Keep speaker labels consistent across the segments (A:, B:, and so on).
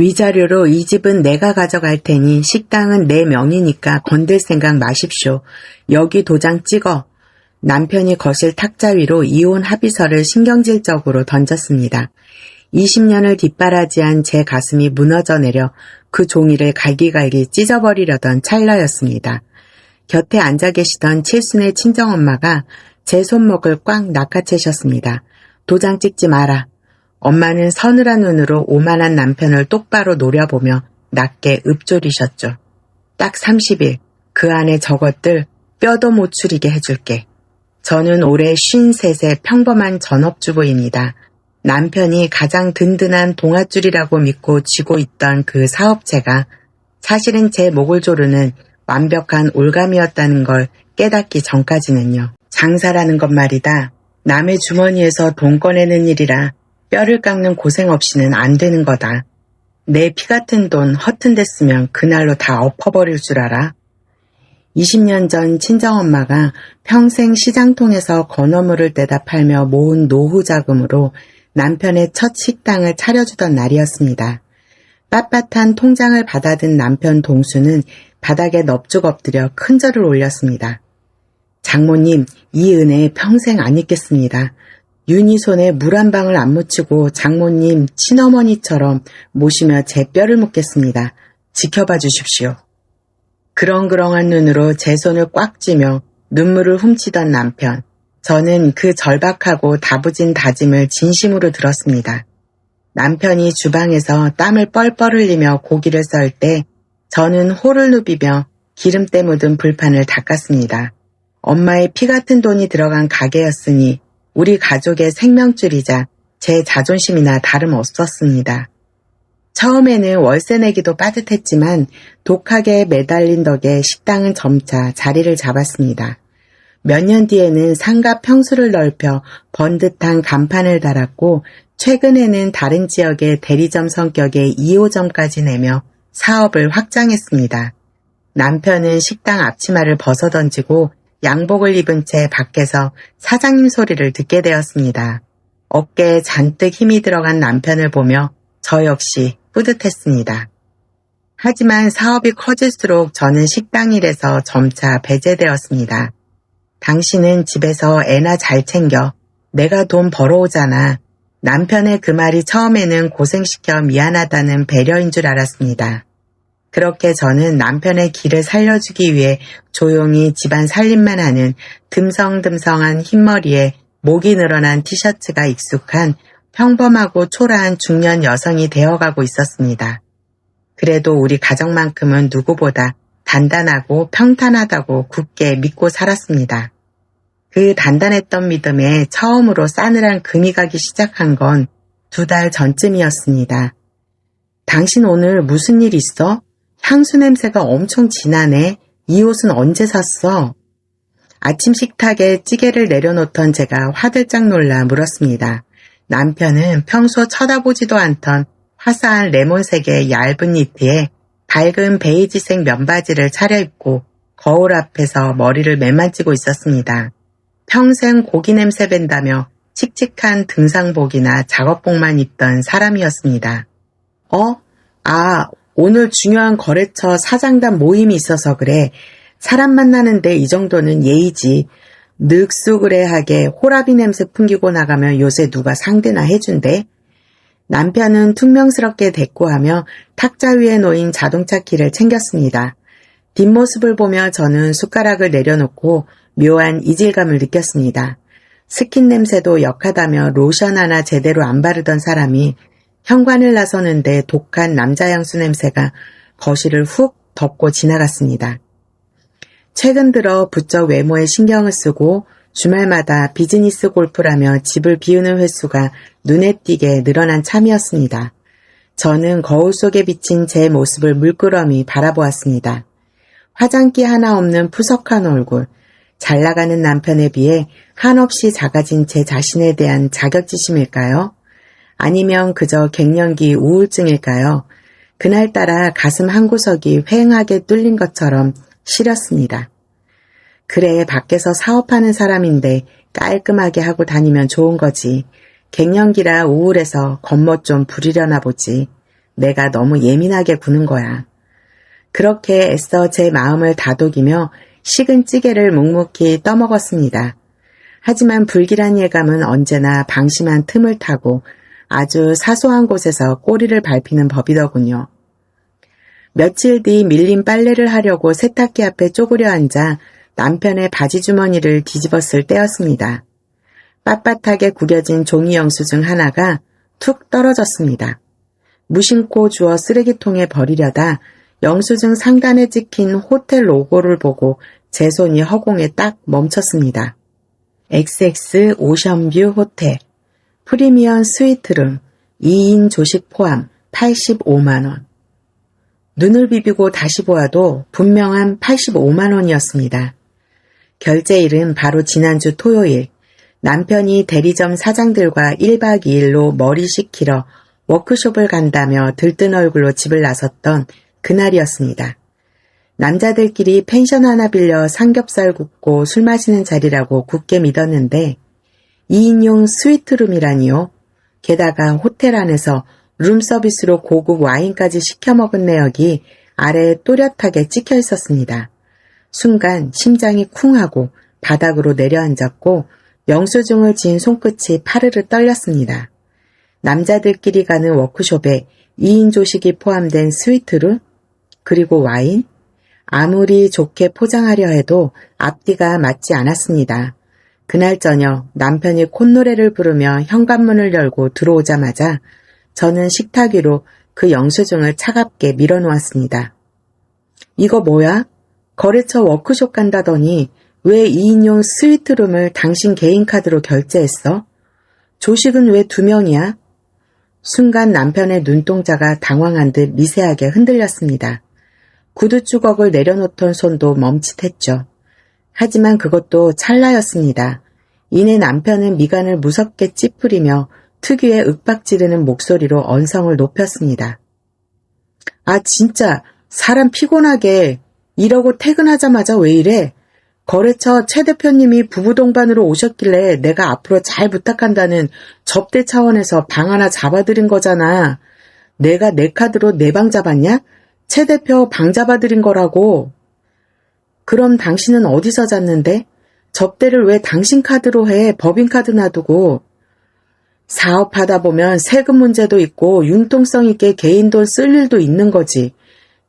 A: 위자료로 이 집은 내가 가져갈 테니 식당은 내 명의니까 건들 생각 마십시오. 여기 도장 찍어. 남편이 거실 탁자 위로 이혼 합의서를 신경질적으로 던졌습니다. 20년을 뒷바라지한 제 가슴이 무너져 내려 그 종이를 갈기갈기 찢어버리려던 찰나였습니다. 곁에 앉아 계시던 칠순의 친정엄마가 제 손목을 꽉 낚아채셨습니다. 도장 찍지 마라. 엄마는 서늘한 눈으로 오만한 남편을 똑바로 노려보며 낮게 읊조리셨죠. 딱 30일, 그 안에 저것들 뼈도 못 추리게 해줄게. 저는 올해 53세 평범한 전업주부입니다. 남편이 가장 든든한 동아줄이라고 믿고 쥐고 있던 그 사업체가 사실은 제 목을 조르는 완벽한 올감이었다는 걸 깨닫기 전까지는요. 장사라는 것 말이다. 남의 주머니에서 돈 꺼내는 일이라 뼈를 깎는 고생 없이는 안 되는 거다. 내 피 같은 돈 허튼 데 쓰면 그날로 다 엎어버릴 줄 알아. 20년 전 친정엄마가 평생 시장통에서 건어물을 떼다 팔며 모은 노후 자금으로 남편의 첫 식당을 차려주던 날이었습니다. 빳빳한 통장을 받아든 남편 동수는 바닥에 넙죽 엎드려 큰 절을 올렸습니다. 장모님, 이 은혜 평생 안 잊겠습니다. 윤희 손에 물 한 방울 안 묻히고 장모님 친어머니처럼 모시며 제 뼈를 묻겠습니다. 지켜봐 주십시오. 그렁그렁한 눈으로 제 손을 꽉 쥐며 눈물을 훔치던 남편. 저는 그 절박하고 다부진 다짐을 진심으로 들었습니다. 남편이 주방에서 땀을 뻘뻘 흘리며 고기를 썰 때 저는 호를 누비며 기름때 묻은 불판을 닦았습니다. 엄마의 피 같은 돈이 들어간 가게였으니 우리 가족의 생명줄이자 제 자존심이나 다름없었습니다. 처음에는 월세 내기도 빠듯했지만 독하게 매달린 덕에 식당은 점차 자리를 잡았습니다. 몇 년 뒤에는 상가 평수를 넓혀 번듯한 간판을 달았고 최근에는 다른 지역의 대리점 성격의 2호점까지 내며 사업을 확장했습니다. 남편은 식당 앞치마를 벗어던지고 양복을 입은 채 밖에서 사장님 소리를 듣게 되었습니다. 어깨에 잔뜩 힘이 들어간 남편을 보며 저 역시 뿌듯했습니다. 하지만 사업이 커질수록 저는 식당 일에서 점차 배제되었습니다. 당신은 집에서 애나 잘 챙겨. 내가 돈 벌어오잖아. 남편의 그 말이 처음에는 고생시켜 미안하다는 배려인 줄 알았습니다. 그렇게 저는 남편의 길을 살려주기 위해 조용히 집안 살림만 하는 듬성듬성한 흰머리에 목이 늘어난 티셔츠가 익숙한 평범하고 초라한 중년 여성이 되어가고 있었습니다. 그래도 우리 가정만큼은 누구보다 단단하고 평탄하다고 굳게 믿고 살았습니다. 그 단단했던 믿음에 처음으로 싸늘한 금이 가기 시작한 건 2달 전쯤이었습니다. 당신 오늘 무슨 일 있어? 향수 냄새가 엄청 진하네. 이 옷은 언제 샀어? 아침 식탁에 찌개를 내려놓던 제가 화들짝 놀라 물었습니다. 남편은 평소 쳐다보지도 않던 화사한 레몬색의 얇은 니트에 밝은 베이지색 면바지를 차려입고 거울 앞에서 머리를 매만지고 있었습니다. 평생 고기 냄새 밴다며 칙칙한 등산복이나 작업복만 입던 사람이었습니다. 오늘 중요한 거래처 사장단 모임이 있어서 그래. 사람 만나는데 이 정도는 예의지. 늑수그레하게 호라비 냄새 풍기고 나가면 요새 누가 상대나 해준대. 남편은 퉁명스럽게 대꾸하며 탁자 위에 놓인 자동차 키를 챙겼습니다. 뒷모습을 보며 저는 숟가락을 내려놓고 묘한 이질감을 느꼈습니다. 스킨 냄새도 역하다며 로션 하나 제대로 안 바르던 사람이 현관을 나서는데 독한 남자 향수 냄새가 거실을 훅 덮고 지나갔습니다. 최근 들어 부쩍 외모에 신경을 쓰고 주말마다 비즈니스 골프라며 집을 비우는 횟수가 눈에 띄게 늘어난 참이었습니다. 저는 거울 속에 비친 제 모습을 물끄러미 바라보았습니다. 화장기 하나 없는 푸석한 얼굴, 잘 나가는 남편에 비해 한없이 작아진 제 자신에 대한 자격지심일까요? 아니면 그저 갱년기 우울증일까요? 그날따라 가슴 한 구석이 휑하게 뚫린 것처럼 시렸습니다. 그래, 밖에서 사업하는 사람인데 깔끔하게 하고 다니면 좋은 거지. 갱년기라 우울해서 겉멋 좀 부리려나 보지. 내가 너무 예민하게 구는 거야. 그렇게 애써 제 마음을 다독이며 식은 찌개를 묵묵히 떠먹었습니다. 하지만 불길한 예감은 언제나 방심한 틈을 타고 아주 사소한 곳에서 꼬리를 밟히는 법이더군요. 며칠 뒤 밀린 빨래를 하려고 세탁기 앞에 쪼그려 앉아 남편의 바지 주머니를 뒤집었을 때였습니다. 빳빳하게 구겨진 종이 영수증 하나가 툭 떨어졌습니다. 무심코 주워 쓰레기통에 버리려다 영수증 상단에 찍힌 호텔 로고를 보고 제 손이 허공에 딱 멈췄습니다. XX 오션뷰 호텔, 프리미엄 스위트룸, 2인 조식 포함 85만원. 눈을 비비고 다시 보아도 분명한 85만원이었습니다. 결제일은 바로 지난주 토요일, 남편이 대리점 사장들과 1박 2일로 머리 식히러 워크숍을 간다며 들뜬 얼굴로 집을 나섰던 그날이었습니다. 남자들끼리 펜션 하나 빌려 삼겹살 굽고 술 마시는 자리라고 굳게 믿었는데 2인용 스위트룸이라니요. 게다가 호텔 안에서 룸서비스로 고급 와인까지 시켜 먹은 내역이 아래에 또렷하게 찍혀 있었습니다. 순간 심장이 쿵하고 바닥으로 내려앉았고 영수증을 쥔 손끝이 파르르 떨렸습니다. 남자들끼리 가는 워크숍에 2인 조식이 포함된 스위트룸? 그리고 와인? 아무리 좋게 포장하려 해도 앞뒤가 맞지 않았습니다. 그날 저녁 남편이 콧노래를 부르며 현관문을 열고 들어오자마자 저는 식탁 위로 그 영수증을 차갑게 밀어놓았습니다. 이거 뭐야? 거래처 워크숍 간다더니 왜 2인용 스위트룸을 당신 개인 카드로 결제했어? 조식은 왜 2명이야? 순간 남편의 눈동자가 당황한 듯 미세하게 흔들렸습니다. 구두 주걱을 내려놓던 손도 멈칫했죠. 하지만 그것도 찰나였습니다. 이내 남편은 미간을 무섭게 찌푸리며 특유의 윽박지르는 목소리로 언성을 높였습니다. 아 진짜 사람 피곤하게 이러고 퇴근하자마자 왜 이래? 거래처 최 대표님이 부부 동반으로 오셨길래 내가 앞으로 잘 부탁한다는 접대 차원에서 방 하나 잡아드린 거잖아. 내가 내 카드로 내 방 잡았냐? 최 대표 방 잡아드린 거라고. 그럼 당신은 어디서 잤는데? 접대를 왜 당신 카드로 해? 법인카드 놔두고. 사업하다 보면 세금 문제도 있고 융통성 있게 개인 돈 쓸 일도 있는 거지.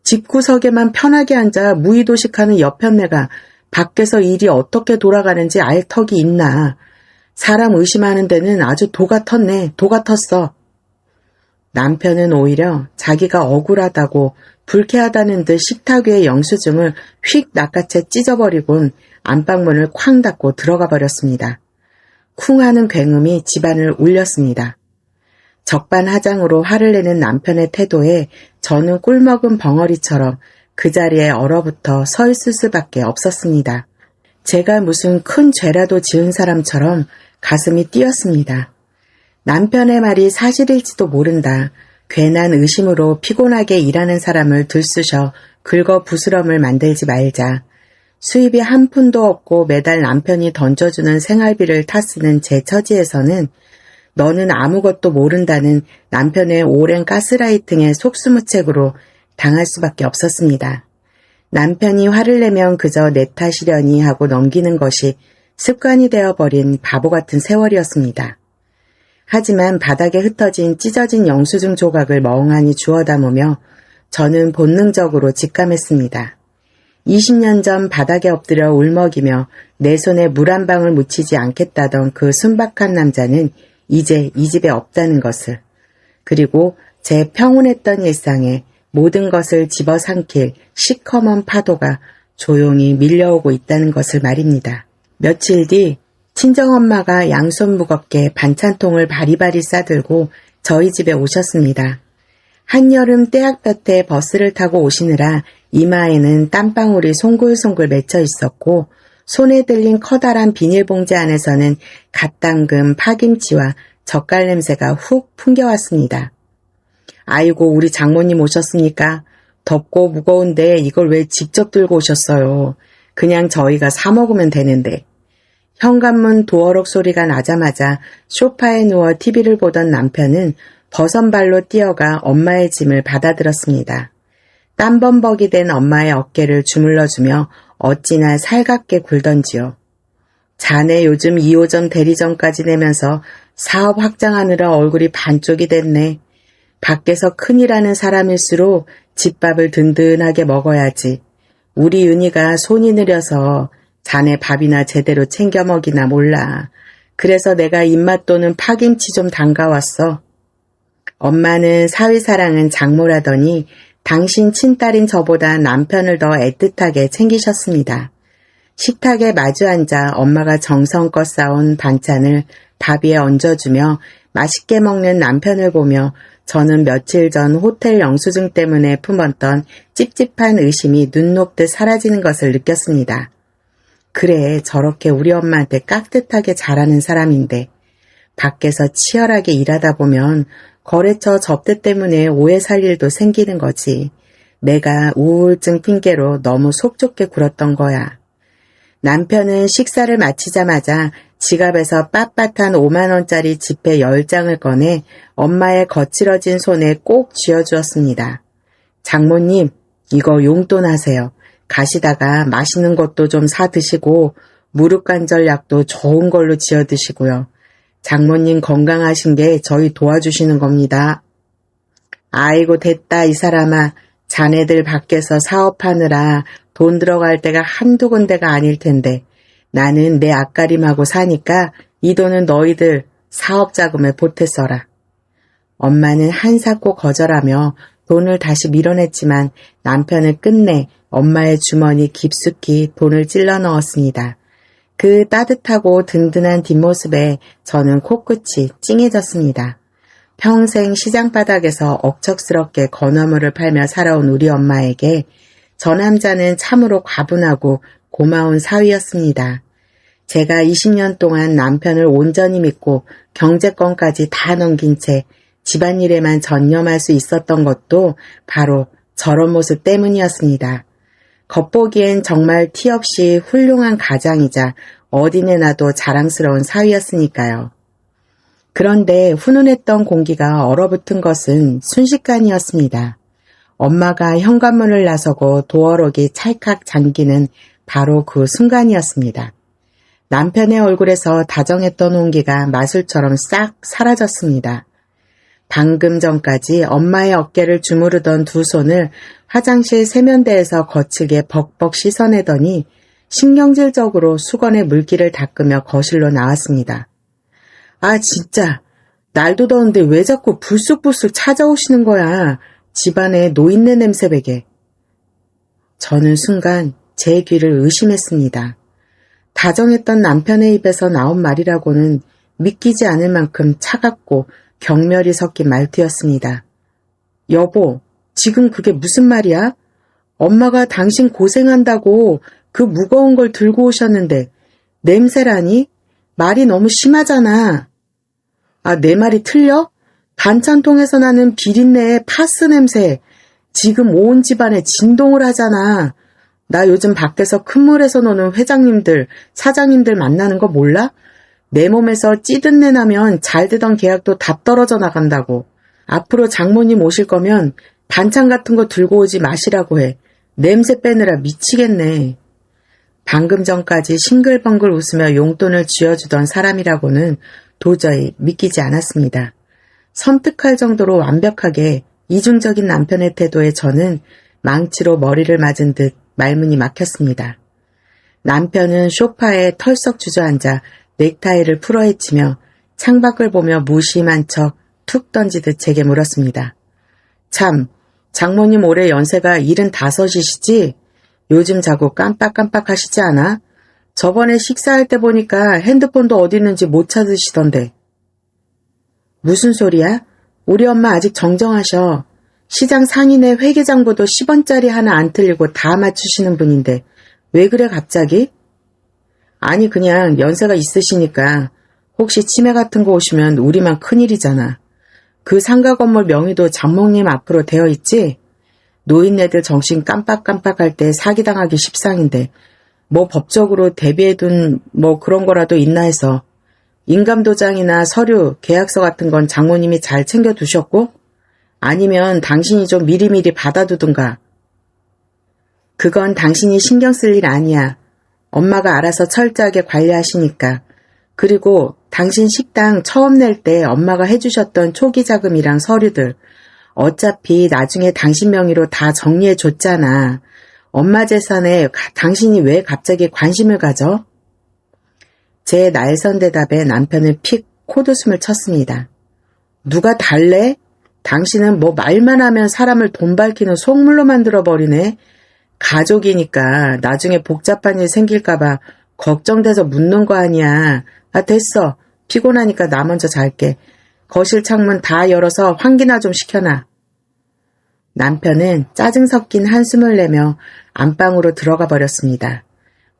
A: 집구석에만 편하게 앉아 무의도식하는 여편네가 밖에서 일이 어떻게 돌아가는지 알 턱이 있나. 사람 의심하는 데는 아주 도가 텄네. 도가 텄어. 남편은 오히려 자기가 억울하다고 불쾌하다는 듯 식탁 위의 영수증을 휙 낚아채 찢어버리곤 안방문을 쾅 닫고 들어가 버렸습니다. 쿵하는 굉음이 집안을 울렸습니다. 적반하장으로 화를 내는 남편의 태도에 저는 꿀먹은 벙어리처럼 그 자리에 얼어붙어 서 있을 수밖에 없었습니다. 제가 무슨 큰 죄라도 지은 사람처럼 가슴이 뛰었습니다. 남편의 말이 사실일지도 모른다. 괜한 의심으로 피곤하게 일하는 사람을 들쑤셔 긁어 부스럼을 만들지 말자. 수입이 한 푼도 없고 매달 남편이 던져주는 생활비를 타쓰는 제 처지에서는 너는 아무것도 모른다는 남편의 오랜 가스라이팅에 속수무책으로 당할 수밖에 없었습니다. 남편이 화를 내면 그저 내 탓이려니 하고 넘기는 것이 습관이 되어버린 바보 같은 세월이었습니다. 하지만 바닥에 흩어진 찢어진 영수증 조각을 멍하니 주워 담으며 저는 본능적으로 직감했습니다. 20년 전 바닥에 엎드려 울먹이며 내 손에 물 한 방울 묻히지 않겠다던 그 순박한 남자는 이제 이 집에 없다는 것을, 그리고 제 평온했던 일상에 모든 것을 집어삼킬 시커먼 파도가 조용히 밀려오고 있다는 것을 말입니다. 며칠 뒤 친정엄마가 양손 무겁게 반찬통을 바리바리 싸들고 저희 집에 오셨습니다. 한여름 떼약볕에 버스를 타고 오시느라 이마에는 땀방울이 송글송글 맺혀 있었고 손에 들린 커다란 비닐봉지 안에서는 갓 담근 파김치와 젓갈 냄새가 훅 풍겨왔습니다. 아이고 우리 장모님 오셨습니까? 덥고 무거운데 이걸 왜 직접 들고 오셨어요? 그냥 저희가 사 먹으면 되는데. 현관문 도어록 소리가 나자마자 소파에 누워 TV를 보던 남편은 버선발로 뛰어가 엄마의 짐을 받아들었습니다. 땀범벅이 된 엄마의 어깨를 주물러주며 어찌나 살갑게 굴던지요. 자네 요즘 2호점 대리점까지 내면서 사업 확장하느라 얼굴이 반쪽이 됐네. 밖에서 큰일하는 사람일수록 집밥을 든든하게 먹어야지. 우리 윤희가 손이 느려서 자네 밥이나 제대로 챙겨 먹이나 몰라. 그래서 내가 입맛 도는 파김치 좀 담가왔어. 엄마는 사위사랑은 장모라더니 당신 친딸인 저보다 남편을 더 애틋하게 챙기셨습니다. 식탁에 마주 앉아 엄마가 정성껏 싸온 반찬을 밥 위에 얹어주며 맛있게 먹는 남편을 보며 저는 며칠 전 호텔 영수증 때문에 품었던 찝찝한 의심이 눈 녹듯 사라지는 것을 느꼈습니다. 그래, 저렇게 우리 엄마한테 깍듯하게 잘하는 사람인데 밖에서 치열하게 일하다 보면 거래처 접대 때문에 오해 살 일도 생기는 거지. 내가 우울증 핑계로 너무 속 좁게 굴었던 거야. 남편은 식사를 마치자마자 지갑에서 빳빳한 5만원짜리 지폐 10장을 꺼내 엄마의 거칠어진 손에 꼭 쥐어주었습니다. 장모님, 이거 용돈 하세요. 가시다가 맛있는 것도 좀 사 드시고 무릎관절 약도 좋은 걸로 지어 드시고요. 장모님 건강하신 게 저희 도와주시는 겁니다. 아이고 됐다 이 사람아. 자네들 밖에서 사업하느라 돈 들어갈 데가 한두 군데가 아닐 텐데 나는 내 앞가림하고 사니까 이 돈은 너희들 사업 자금에 보태 써라. 엄마는 한사코 거절하며 돈을 다시 밀어냈지만 남편은 끝내 엄마의 주머니 깊숙이 돈을 찔러 넣었습니다. 그 따뜻하고 든든한 뒷모습에 저는 코끝이 찡해졌습니다. 평생 시장바닥에서 억척스럽게 건어물을 팔며 살아온 우리 엄마에게 저 남자는 참으로 과분하고 고마운 사위였습니다. 제가 20년 동안 남편을 온전히 믿고 경제권까지 다 넘긴 채 집안일에만 전념할 수 있었던 것도 바로 저런 모습 때문이었습니다. 겉보기엔 정말 티 없이 훌륭한 가장이자 어디내 놔도 자랑스러운 사위였으니까요. 그런데 훈훈했던 공기가 얼어붙은 것은 순식간이었습니다. 엄마가 현관문을 나서고 도어록이 찰칵 잠기는 바로 그 순간이었습니다. 남편의 얼굴에서 다정했던 온기가 마술처럼 싹 사라졌습니다. 방금 전까지 엄마의 어깨를 주무르던 두 손을 화장실 세면대에서 거칠게 벅벅 씻어내더니 신경질적으로 수건에 물기를 닦으며 거실로 나왔습니다. 아 진짜 날도 더운데 왜 자꾸 불쑥불쑥 찾아오시는 거야. 집안에 노인네 냄새 배게. 저는 순간 제 귀를 의심했습니다. 다정했던 남편의 입에서 나온 말이라고는 믿기지 않을 만큼 차갑고 경멸이 섞인 말투였습니다. 여보, 지금 그게 무슨 말이야? 엄마가 당신 고생한다고 그 무거운 걸 들고 오셨는데 냄새라니? 말이 너무 심하잖아. 아, 내 말이 틀려? 반찬통에서 나는 비린내에 파스 냄새. 지금 온 집안에 진동을 하잖아. 나 요즘 밖에서 큰 물에서 노는 회장님들, 사장님들 만나는 거 몰라? 내 몸에서 찌든 내 나면 잘 되던 계약도 다 떨어져 나간다고. 앞으로 장모님 오실 거면 반찬 같은 거 들고 오지 마시라고 해. 냄새 빼느라 미치겠네. 방금 전까지 싱글벙글 웃으며 용돈을 쥐어주던 사람이라고는 도저히 믿기지 않았습니다. 섬뜩할 정도로 완벽하게 이중적인 남편의 태도에 저는 망치로 머리를 맞은 듯 말문이 막혔습니다. 남편은 소파에 털썩 주저앉아 넥타이를 풀어헤치며 창밖을 보며 무심한 척 툭 던지듯 제게 물었습니다. 참, 장모님 올해 연세가 75이시지? 요즘 자꾸 깜빡깜빡 하시지 않아? 저번에 식사할 때 보니까 핸드폰도 어디 있는지 못 찾으시던데. 무슨 소리야? 우리 엄마 아직 정정하셔. 시장 상인의 회계장부도 10원짜리 하나 안 틀리고 다 맞추시는 분인데 왜 그래 갑자기? 아니 그냥 연세가 있으시니까 혹시 치매 같은 거 오시면 우리만 큰일이잖아. 그 상가 건물 명의도 장모님 앞으로 되어 있지? 노인네들 정신 깜빡깜빡할 때 사기당하기 십상인데 뭐 법적으로 대비해둔 뭐 그런 거라도 있나 해서. 인감도장이나 서류, 계약서 같은 건 장모님이 잘 챙겨두셨고? 아니면 당신이 좀 미리미리 받아두든가. 그건 당신이 신경 쓸 일 아니야. 엄마가 알아서 철저하게 관리하시니까. 그리고 당신 식당 처음 낼 때 엄마가 해주셨던 초기 자금이랑 서류들. 어차피 나중에 당신 명의로 다 정리해줬잖아. 엄마 재산에 당신이 왜 갑자기 관심을 가져? 제 날선 대답에 남편은 픽 코웃음을 쳤습니다. 누가 달래? 당신은 뭐 말만 하면 사람을 돈 밝히는 속물로 만들어버리네. 가족이니까 나중에 복잡한 일 생길까봐 걱정돼서 묻는 거 아니야. 아, 됐어. 피곤하니까 나 먼저 잘게. 거실 창문 다 열어서 환기나 좀 시켜놔. 남편은 짜증 섞인 한숨을 내며 안방으로 들어가 버렸습니다.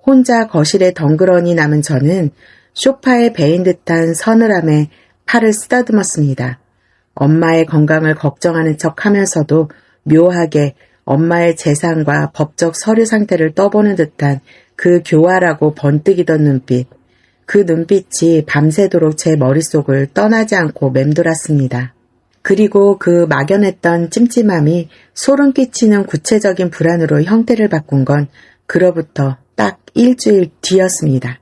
A: 혼자 거실에 덩그러니 남은 저는 소파에 베인 듯한 서늘함에 팔을 쓰다듬었습니다. 엄마의 건강을 걱정하는 척 하면서도 묘하게 엄마의 재산과 법적 서류 상태를 떠보는 듯한 그 교활하고 번뜩이던 눈빛. 그 눈빛이 밤새도록 제 머릿속을 떠나지 않고 맴돌았습니다. 그리고 그 막연했던 찜찜함이 소름 끼치는 구체적인 불안으로 형태를 바꾼 건 그로부터 딱 일주일 뒤였습니다.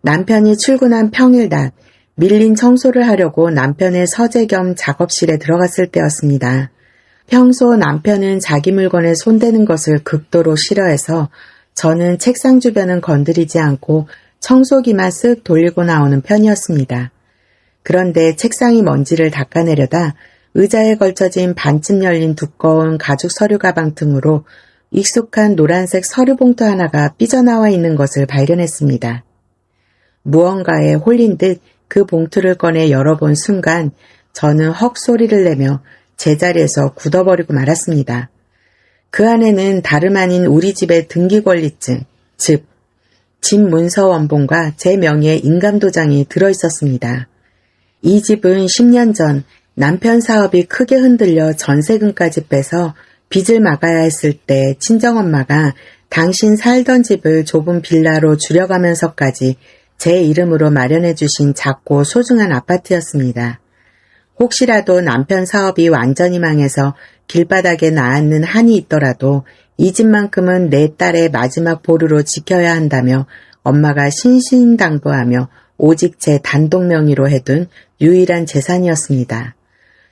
A: 남편이 출근한 평일 낮, 밀린 청소를 하려고 남편의 서재 겸 작업실에 들어갔을 때였습니다. 평소 남편은 자기 물건에 손대는 것을 극도로 싫어해서 저는 책상 주변은 건드리지 않고 청소기만 쓱 돌리고 나오는 편이었습니다. 그런데 책상이 먼지를 닦아내려다 의자에 걸쳐진 반쯤 열린 두꺼운 가죽 서류 가방 틈으로 익숙한 노란색 서류 봉투 하나가 삐져나와 있는 것을 발견했습니다. 무언가에 홀린 듯 그 봉투를 꺼내 열어본 순간 저는 헉 소리를 내며 제자리에서 굳어버리고 말았습니다. 그 안에는 다름 아닌 우리 집의 등기권리증, 즉 집 문서 원본과 제 명의의 인감도장이 들어있었습니다. 이 집은 10년 전 남편 사업이 크게 흔들려 전세금까지 빼서 빚을 막아야 했을 때 친정엄마가 당신 살던 집을 좁은 빌라로 줄여가면서까지 제 이름으로 마련해 주신 작고 소중한 아파트였습니다. 혹시라도 남편 사업이 완전히 망해서 길바닥에 나앉는 한이 있더라도 이 집만큼은 내 딸의 마지막 보루로 지켜야 한다며 엄마가 신신당부하며 오직 제 단독 명의로 해둔 유일한 재산이었습니다.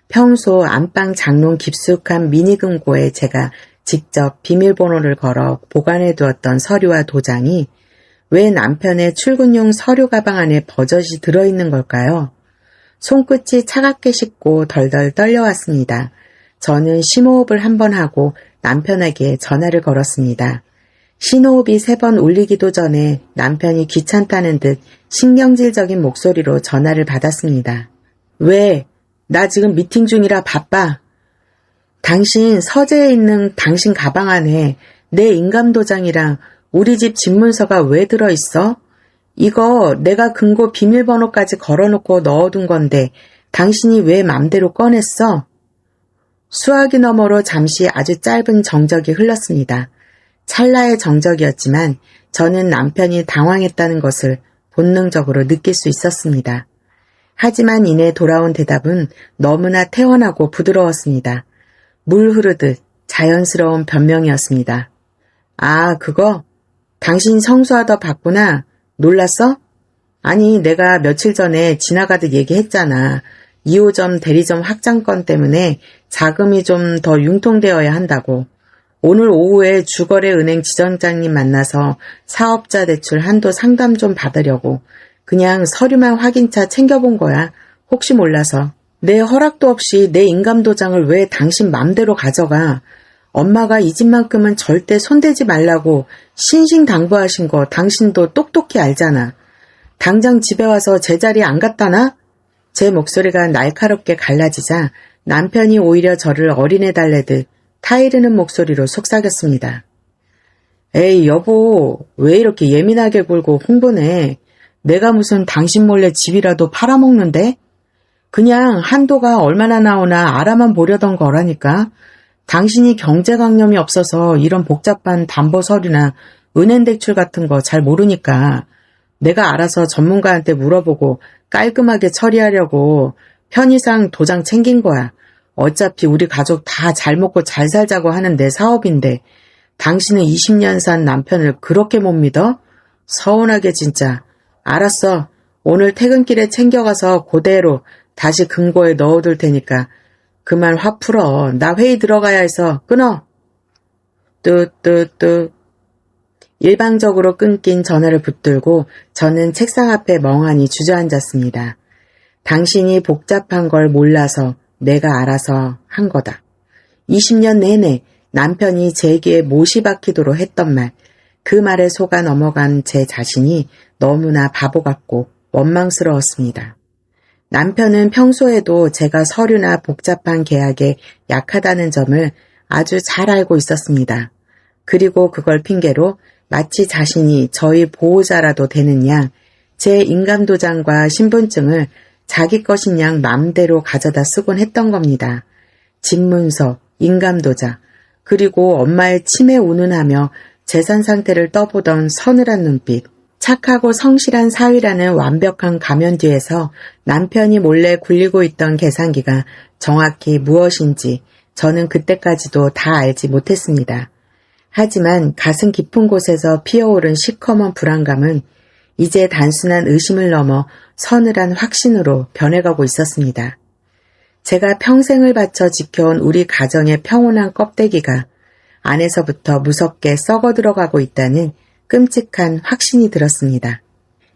A: 평소 안방 장롱 깊숙한 미니금고에 제가 직접 비밀번호를 걸어 보관해 두었던 서류와 도장이 왜 남편의 출근용 서류 가방 안에 버젓이 들어있는 걸까요? 손끝이 차갑게 식고 덜덜 떨려왔습니다. 저는 심호흡을 한번 하고 남편에게 전화를 걸었습니다. 신호흡이 3번 울리기도 전에 남편이 귀찮다는 듯 신경질적인 목소리로 전화를 받았습니다. 왜? 나 지금 미팅 중이라 바빠. 당신 서재에 있는 당신 가방 안에 내 인감도장이랑 우리 집 집문서가 왜 들어있어? 이거 내가 금고 비밀번호까지 걸어놓고 넣어둔 건데 당신이 왜 맘대로 꺼냈어? 수화기 너머로 잠시 아주 짧은 정적이 흘렀습니다. 찰나의 정적이었지만 저는 남편이 당황했다는 것을 본능적으로 느낄 수 있었습니다. 하지만 이내 돌아온 대답은 너무나 태원하고 부드러웠습니다. 물 흐르듯 자연스러운 변명이었습니다. 아, 그거? 당신 성수하다 봤구나. 놀랐어? 아니, 내가 며칠 전에 지나가듯 얘기했잖아. 2호점 대리점 확장권 때문에 자금이 좀 더 융통되어야 한다고. 오늘 오후에 주거래 은행 지점장님 만나서 사업자 대출 한도 상담 좀 받으려고 그냥 서류만 확인차 챙겨본 거야. 혹시 몰라서. 내 허락도 없이 내 인감도장을 왜 당신 맘대로 가져가. 엄마가 이 집만큼은 절대 손대지 말라고 신신당부하신 거 당신도 똑똑히 알잖아. 당장 집에 와서 제자리에 안 갖다 놔? 제 목소리가 날카롭게 갈라지자 남편이 오히려 저를 어린애 달래듯 타이르는 목소리로 속삭였습니다. 에이 여보, 왜 이렇게 예민하게 굴고 흥분해. 내가 무슨 당신 몰래 집이라도 팔아먹는데? 그냥 한도가 얼마나 나오나 알아만 보려던 거라니까. 당신이 경제강념이 없어서 이런 복잡한 담보 서류나 은행 대출 같은 거 잘 모르니까. 내가 알아서 전문가한테 물어보고 깔끔하게 처리하려고 편의상 도장 챙긴 거야. 어차피 우리 가족 다 잘 먹고 잘 살자고 하는 내 사업인데 당신은 20년 산 남편을 그렇게 못 믿어? 서운하게 진짜. 알았어. 오늘 퇴근길에 챙겨가서 그대로 다시 금고에 넣어둘 테니까 그만 화 풀어. 나 회의 들어가야 해서 끊어. 뚜뚜뚜. 일방적으로 끊긴 전화를 붙들고 저는 책상 앞에 멍하니 주저앉았습니다. 당신이 복잡한 걸 몰라서 내가 알아서 한 거다. 20년 내내 남편이 제 귀에 못이 박히도록 했던 말, 그 말에 속아 넘어간 제 자신이 너무나 바보 같고 원망스러웠습니다. 남편은 평소에도 제가 서류나 복잡한 계약에 약하다는 점을 아주 잘 알고 있었습니다. 그리고 그걸 핑계로 마치 자신이 저희 보호자라도 되는 양, 제 인감도장과 신분증을 자기 것인 양 맘대로 가져다 쓰곤 했던 겁니다. 집문서, 인감도장, 그리고 엄마의 치매 운운하며 재산 상태를 떠보던 서늘한 눈빛, 착하고 성실한 사위라는 완벽한 가면 뒤에서 남편이 몰래 굴리고 있던 계산기가 정확히 무엇인지 저는 그때까지도 다 알지 못했습니다. 하지만 가슴 깊은 곳에서 피어오른 시커먼 불안감은 이제 단순한 의심을 넘어 서늘한 확신으로 변해가고 있었습니다. 제가 평생을 바쳐 지켜온 우리 가정의 평온한 껍데기가 안에서부터 무섭게 썩어 들어가고 있다는 끔찍한 확신이 들었습니다.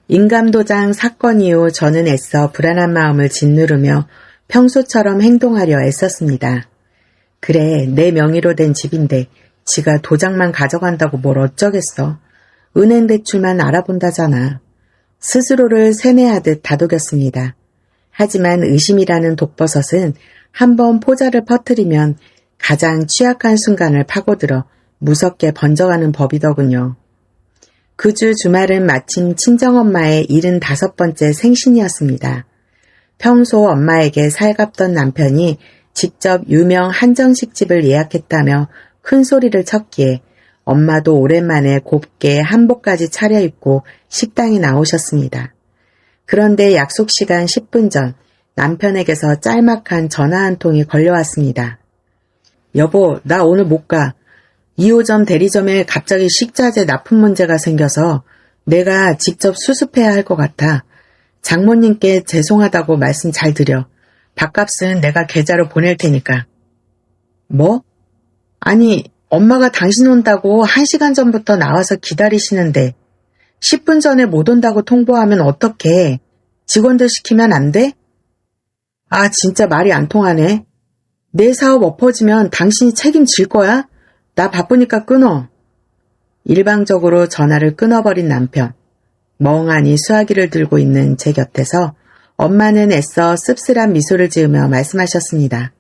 A: 인감도장 사건 이후 저는 애써 불안한 마음을 짓누르며 평소처럼 행동하려 애썼습니다. 그래, 내 명의로 된 집인데 지가 도장만 가져간다고 뭘 어쩌겠어. 은행 대출만 알아본다잖아. 스스로를 세뇌하듯 다독였습니다. 하지만 의심이라는 독버섯은 한번 포자를 퍼뜨리면 가장 취약한 순간을 파고들어 무섭게 번져가는 법이더군요. 그 주 주말은 마침 친정엄마의 75번째 생신이었습니다. 평소 엄마에게 살갑던 남편이 직접 유명 한정식집을 예약했다며 큰 소리를 쳤기에 엄마도 오랜만에 곱게 한복까지 차려입고 식당에 나오셨습니다. 그런데 약속 시간 10분 전 남편에게서 짤막한 전화 한 통이 걸려왔습니다. 여보, 나 오늘 못 가. 2호점 대리점에 갑자기 식자재 납품 문제가 생겨서 내가 직접 수습해야 할 것 같아. 장모님께 죄송하다고 말씀 잘 드려. 밥값은 내가 계좌로 보낼 테니까. 뭐? 아니, 엄마가 당신 온다고 1시간 전부터 나와서 기다리시는데 10분 전에 못 온다고 통보하면 어떡해? 직원들 시키면 안 돼? 아, 진짜 말이 안 통하네. 내 사업 엎어지면 당신이 책임질 거야? 나 바쁘니까 끊어. 일방적으로 전화를 끊어버린 남편. 멍하니 수화기를 들고 있는 제 곁에서 엄마는 애써 씁쓸한 미소를 지으며 말씀하셨습니다.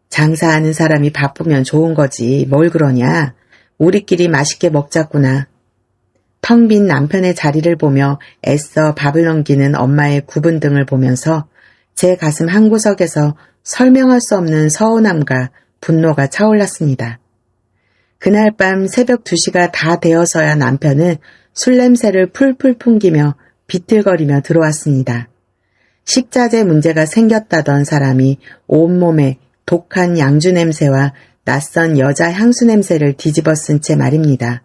A: 장사하는 사람이 바쁘면 좋은 거지. 뭘 그러냐. 우리끼리 맛있게 먹자꾸나. 텅 빈 남편의 자리를 보며 애써 밥을 넘기는 엄마의 구분 등을 보면서 제 가슴 한구석에서 설명할 수 없는 서운함과 분노가 차올랐습니다. 그날 밤 새벽 2시가 다 되어서야 남편은 술 냄새를 풀풀 풍기며 비틀거리며 들어왔습니다. 식자재 문제가 생겼다던 사람이 온몸에 독한 양주 냄새와 낯선 여자 향수 냄새를 뒤집어 쓴 채 말입니다.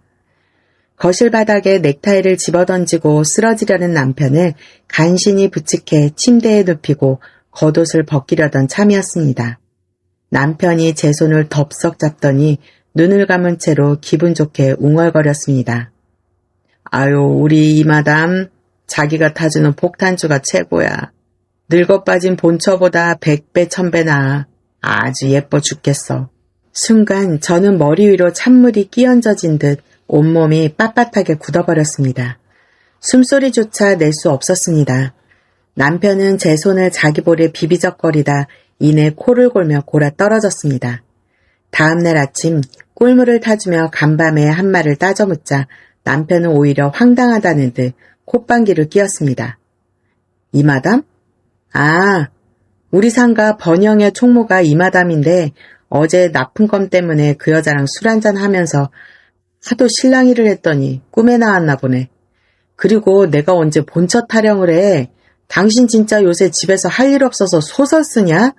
A: 거실 바닥에 넥타이를 집어던지고 쓰러지려는 남편을 간신히 부축해 침대에 눕히고 겉옷을 벗기려던 참이었습니다. 남편이 제 손을 덥석 잡더니 눈을 감은 채로 기분 좋게 웅얼거렸습니다. 아유, 우리 이마담, 자기가 타주는 폭탄주가 최고야. 늙어 빠진 본처보다 100배 1000배 나아. 아주 예뻐 죽겠어. 순간 저는 머리 위로 찬물이 끼얹어진 듯 온몸이 빳빳하게 굳어버렸습니다. 숨소리조차 낼 수 없었습니다. 남편은 제 손을 자기 볼에 비비적거리다 이내 코를 골며 골아 떨어졌습니다. 다음날 아침 꿀물을 타주며 간밤에 한 말을 따져 묻자 남편은 오히려 황당하다는 듯 콧방귀를 뀌었습니다. 이마담? 아, 우리 상가 번영의 총무가 이마담인데 어제 납품건 때문에 그 여자랑 술 한잔 하면서 하도 실랑이를 했더니 꿈에 나왔나 보네. 그리고 내가 언제 본처 타령을 해. 당신 진짜 요새 집에서 할 일 없어서 소설 쓰냐?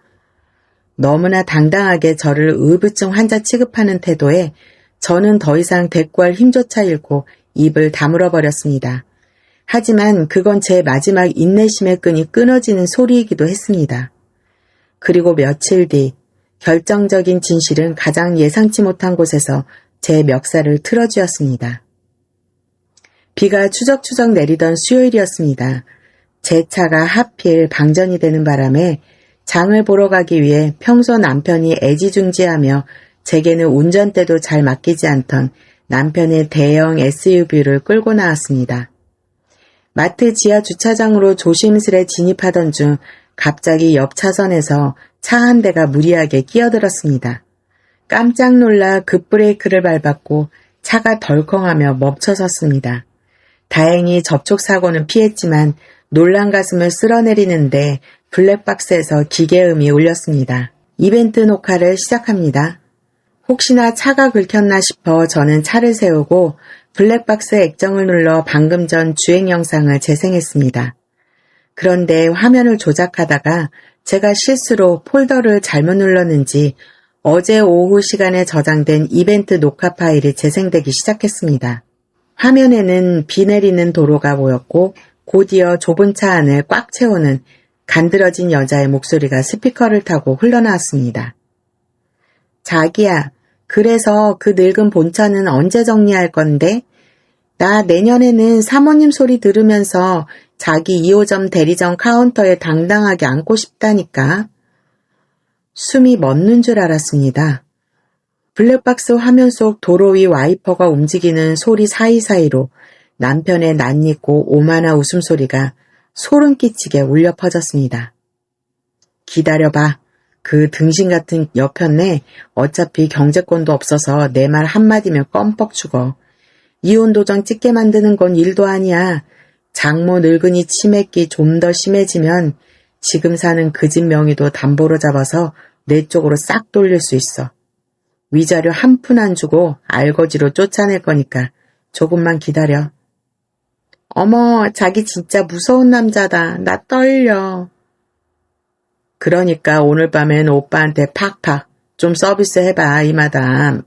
A: 너무나 당당하게 저를 의부증 환자 취급하는 태도에 저는 더 이상 대꾸할 힘조차 잃고 입을 다물어 버렸습니다. 하지만 그건 제 마지막 인내심의 끈이 끊어지는 소리이기도 했습니다. 그리고 며칠 뒤 결정적인 진실은 가장 예상치 못한 곳에서 제 멱살을 틀어쥐었습니다. 비가 추적추적 내리던 수요일이었습니다. 제 차가 하필 방전이 되는 바람에 장을 보러 가기 위해 평소 남편이 애지중지하며 제게는 운전대도 잘 맡기지 않던 남편의 대형 SUV를 끌고 나왔습니다. 마트 지하 주차장으로 조심스레 진입하던 중 갑자기 옆 차선에서 차 한 대가 무리하게 끼어들었습니다. 깜짝 놀라 급브레이크를 밟았고 차가 덜컹하며 멈춰섰습니다. 다행히 접촉사고는 피했지만 놀란 가슴을 쓸어내리는데 블랙박스에서 기계음이 울렸습니다. 이벤트 녹화를 시작합니다. 혹시나 차가 긁혔나 싶어 저는 차를 세우고 블랙박스 액정을 눌러 방금 전 주행 영상을 재생했습니다. 그런데 화면을 조작하다가 제가 실수로 폴더를 잘못 눌렀는지 어제 오후 시간에 저장된 이벤트 녹화 파일이 재생되기 시작했습니다. 화면에는 비 내리는 도로가 보였고 곧이어 좁은 차 안을 꽉 채우는 간드러진 여자의 목소리가 스피커를 타고 흘러나왔습니다. 자기야, 그래서 그 늙은 본차는 언제 정리할 건데? 나 내년에는 사모님 소리 들으면서 자기 2호점 대리점 카운터에 당당하게 앉고 싶다니까. 숨이 멎는 줄 알았습니다. 블랙박스 화면 속 도로 위 와이퍼가 움직이는 소리 사이사이로 남편의 낯익고 오만한 웃음소리가 소름 끼치게 울려 퍼졌습니다. 기다려봐. 그 등신 같은 여편네 어차피 경제권도 없어서 내 말 한마디면 껌뻑 죽어. 이혼도장 찍게 만드는 건 일도 아니야. 장모 늙은이 치맥기 좀 더 심해지면 지금 사는 그 집 명의도 담보로 잡아서 내 쪽으로 싹 돌릴 수 있어. 위자료 한 푼 안 주고 알거지로 쫓아낼 거니까 조금만 기다려. 어머, 자기 진짜 무서운 남자다. 나 떨려. 그러니까 오늘 밤엔 오빠한테 팍팍 좀 서비스 해봐, 이 마담.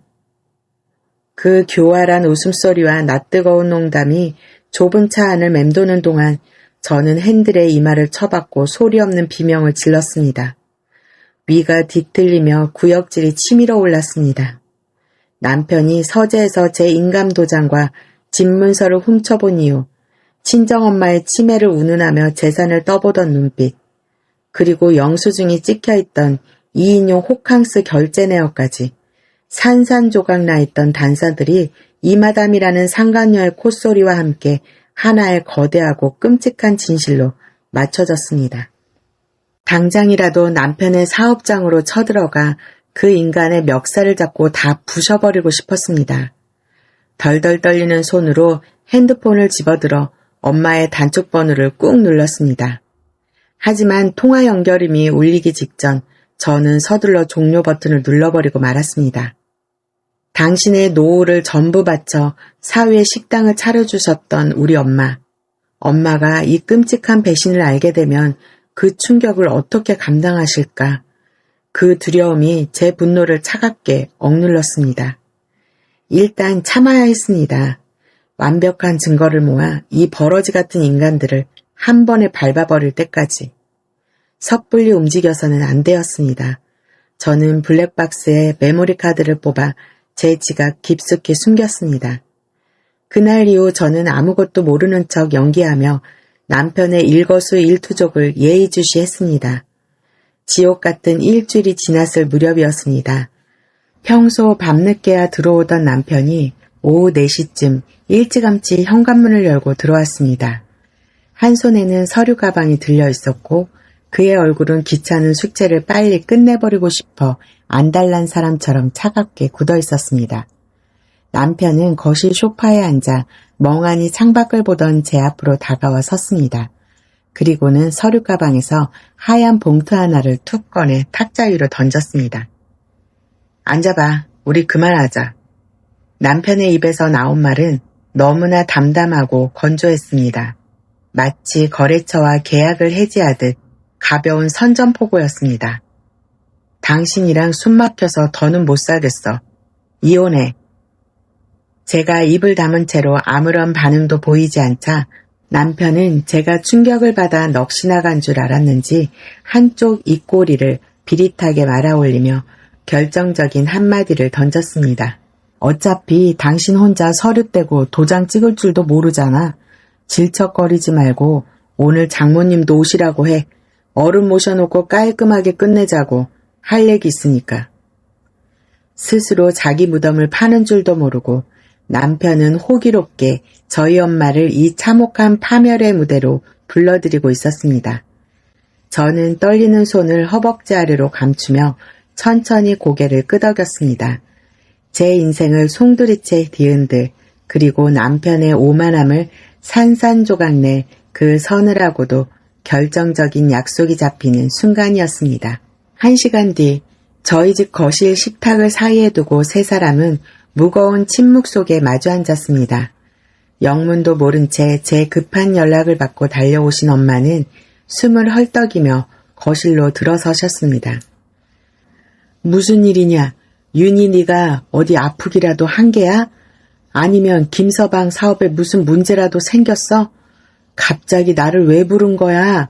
A: 그 교활한 웃음소리와 낯뜨거운 농담이 좁은 차 안을 맴도는 동안 저는 핸들에 이마를 쳐박고 소리 없는 비명을 질렀습니다. 위가 뒤틀리며 구역질이 치밀어 올랐습니다. 남편이 서재에서 제 인감도장과 집문서를 훔쳐본 이후 친정엄마의 치매를 운운하며 재산을 떠보던 눈빛, 그리고 영수증이 찍혀있던 2인용 호캉스 결제 내역까지 산산조각 나있던 단서들이 이마담이라는 상간녀의 콧소리와 함께 하나의 거대하고 끔찍한 진실로 맞춰졌습니다. 당장이라도 남편의 사업장으로 쳐들어가 그 인간의 멱살을 잡고 다 부셔버리고 싶었습니다. 덜덜 떨리는 손으로 핸드폰을 집어들어 엄마의 단축번호를 꾹 눌렀습니다. 하지만 통화 연결음이 울리기 직전 저는 서둘러 종료 버튼을 눌러버리고 말았습니다. 당신의 노후를 전부 바쳐 사위의 식당을 차려주셨던 우리 엄마. 엄마가 이 끔찍한 배신을 알게 되면 그 충격을 어떻게 감당하실까? 그 두려움이 제 분노를 차갑게 억눌렀습니다. 일단 참아야 했습니다. 완벽한 증거를 모아 이 버러지 같은 인간들을 한 번에 밟아버릴 때까지. 섣불리 움직여서는 안 되었습니다. 저는 블랙박스에 메모리 카드를 뽑아 제 지갑 깊숙이 숨겼습니다. 그날 이후 저는 아무것도 모르는 척 연기하며 남편의 일거수일투족을 예의주시했습니다. 지옥 같은 일주일이 지났을 무렵이었습니다. 평소 밤늦게야 들어오던 남편이 오후 4시쯤 일찌감치 현관문을 열고 들어왔습니다. 한 손에는 서류 가방이 들려 있었고 그의 얼굴은 귀찮은 숙제를 빨리 끝내버리고 싶어 안달난 사람처럼 차갑게 굳어 있었습니다. 남편은 거실 소파에 앉아 멍하니 창밖을 보던 제 앞으로 다가와 섰습니다. 그리고는 서류 가방에서 하얀 봉투 하나를 툭 꺼내 탁자 위로 던졌습니다. 앉아봐. 우리 그만하자. 남편의 입에서 나온 말은 너무나 담담하고 건조했습니다. 마치 거래처와 계약을 해지하듯 가벼운 선전포고였습니다. 당신이랑 숨 막혀서 더는 못 살겠어. 이혼해. 제가 입을 다문 채로 아무런 반응도 보이지 않자 남편은 제가 충격을 받아 넋이 나간 줄 알았는지 한쪽 입꼬리를 비릿하게 말아올리며 결정적인 한마디를 던졌습니다. 어차피 당신 혼자 서류 떼고 도장 찍을 줄도 모르잖아. 질척거리지 말고 오늘 장모님도 오시라고 해. 어른 모셔놓고 깔끔하게 끝내자고. 할 얘기 있으니까. 스스로 자기 무덤을 파는 줄도 모르고 남편은 호기롭게 저희 엄마를 이 참혹한 파멸의 무대로 불러들이고 있었습니다. 저는 떨리는 손을 허벅지 아래로 감추며 천천히 고개를 끄덕였습니다. 제 인생을 송두리째 뒤흔들 그리고 남편의 오만함을 산산조각낼 그 서늘하고도 결정적인 약속이 잡히는 순간이었습니다. 1시간 뒤 저희 집 거실 식탁을 사이에 두고 세 사람은 무거운 침묵 속에 마주 앉았습니다. 영문도 모른 채 제 급한 연락을 받고 달려오신 엄마는 숨을 헐떡이며 거실로 들어서셨습니다. 무슨 일이냐? 윤희 네가 어디 아프기라도 한 게야? 아니면 김서방 사업에 무슨 문제라도 생겼어? 갑자기 나를 왜 부른 거야?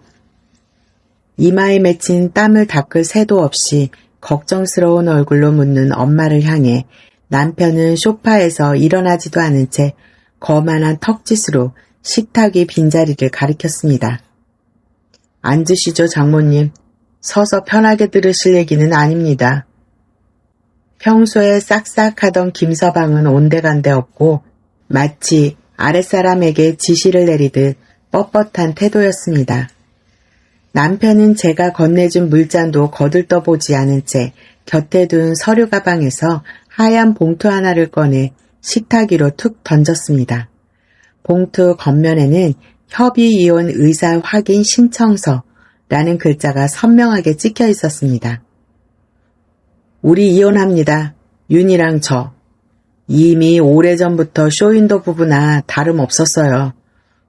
A: 이마에 맺힌 땀을 닦을 새도 없이 걱정스러운 얼굴로 묻는 엄마를 향해 남편은 소파에서 일어나지도 않은 채 거만한 턱짓으로 식탁 위 빈자리를 가리켰습니다. 앉으시죠, 장모님. 서서 편하게 들으실 얘기는 아닙니다. 평소에 싹싹하던 김서방은 온데간데 없고 마치 아랫사람에게 지시를 내리듯 뻣뻣한 태도였습니다. 남편은 제가 건네준 물잔도 거들떠보지 않은 채 곁에 둔 서류 가방에서 하얀 봉투 하나를 꺼내 식탁 위로 툭 던졌습니다. 봉투 겉면에는 협의이혼 의사 확인 신청서라는 글자가 선명하게 찍혀 있었습니다. 우리 이혼합니다. 윤이랑 저. 이미 오래전부터 쇼윈도 부부나 다름없었어요.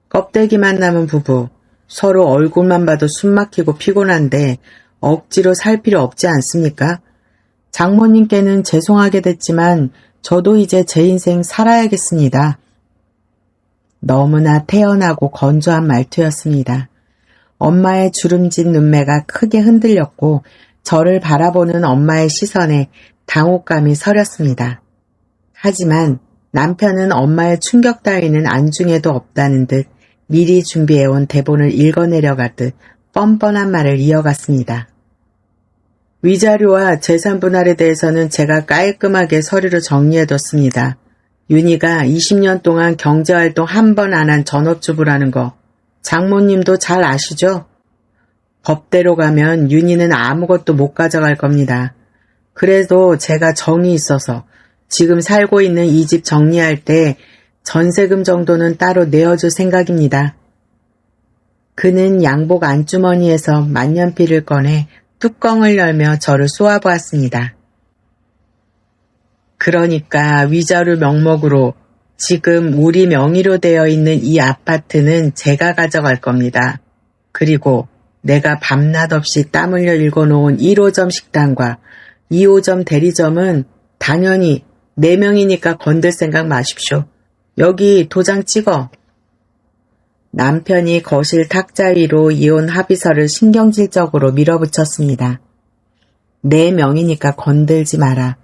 A: 껍데기만 남은 부부. 서로 얼굴만 봐도 숨막히고 피곤한데 억지로 살 필요 없지 않습니까? 장모님께는 죄송하게 됐지만 저도 이제 제 인생 살아야겠습니다. 너무나 태연하고 건조한 말투였습니다. 엄마의 주름진 눈매가 크게 흔들렸고 저를 바라보는 엄마의 시선에 당혹감이 서렸습니다. 하지만 남편은 엄마의 충격 따위는 안중에도 없다는 듯 미리 준비해온 대본을 읽어내려가듯 뻔뻔한 말을 이어갔습니다. 위자료와 재산 분할에 대해서는 제가 깔끔하게 서류로 정리해뒀습니다. 윤희가 20년 동안 경제활동 한 번 안 한 전업주부라는 거 장모님도 잘 아시죠? 법대로 가면 윤희는 아무것도 못 가져갈 겁니다. 그래도 제가 정이 있어서 지금 살고 있는 이 집 정리할 때 전세금 정도는 따로 내어줄 생각입니다. 그는 양복 안주머니에서 만년필을 꺼내 뚜껑을 열며 저를 쏘아보았습니다. 그러니까 위자료 명목으로 지금 우리 명의로 되어 있는 이 아파트는 제가 가져갈 겁니다. 그리고 내가 밤낮 없이 땀 흘려 읽어놓은 1호점 식당과 2호점 대리점은 당연히 4명이니까 건들 생각 마십시오. 여기 도장 찍어. 남편이 거실 탁자 위로 이혼 합의서를 신경질적으로 밀어붙였습니다. 4명이니까 건들지 마라.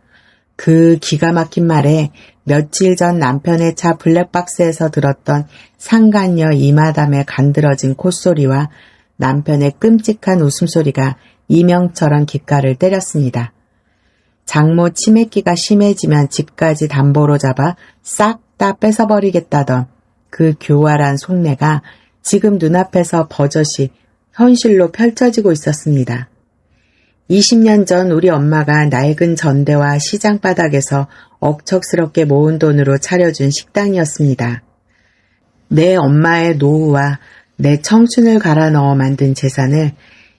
A: 그 기가 막힌 말에 며칠 전 남편의 차 블랙박스에서 들었던 상간녀 이마담의 간드러진 콧소리와 남편의 끔찍한 웃음소리가 이명처럼 귓가를 때렸습니다. 장모 치매기가 심해지면 집까지 담보로 잡아 싹 다 뺏어버리겠다던 그 교활한 속내가 지금 눈앞에서 버젓이 현실로 펼쳐지고 있었습니다. 20년 전 우리 엄마가 낡은 전대와 시장 바닥에서 억척스럽게 모은 돈으로 차려준 식당이었습니다. 내 엄마의 노후와 내 청춘을 갈아 넣어 만든 재산을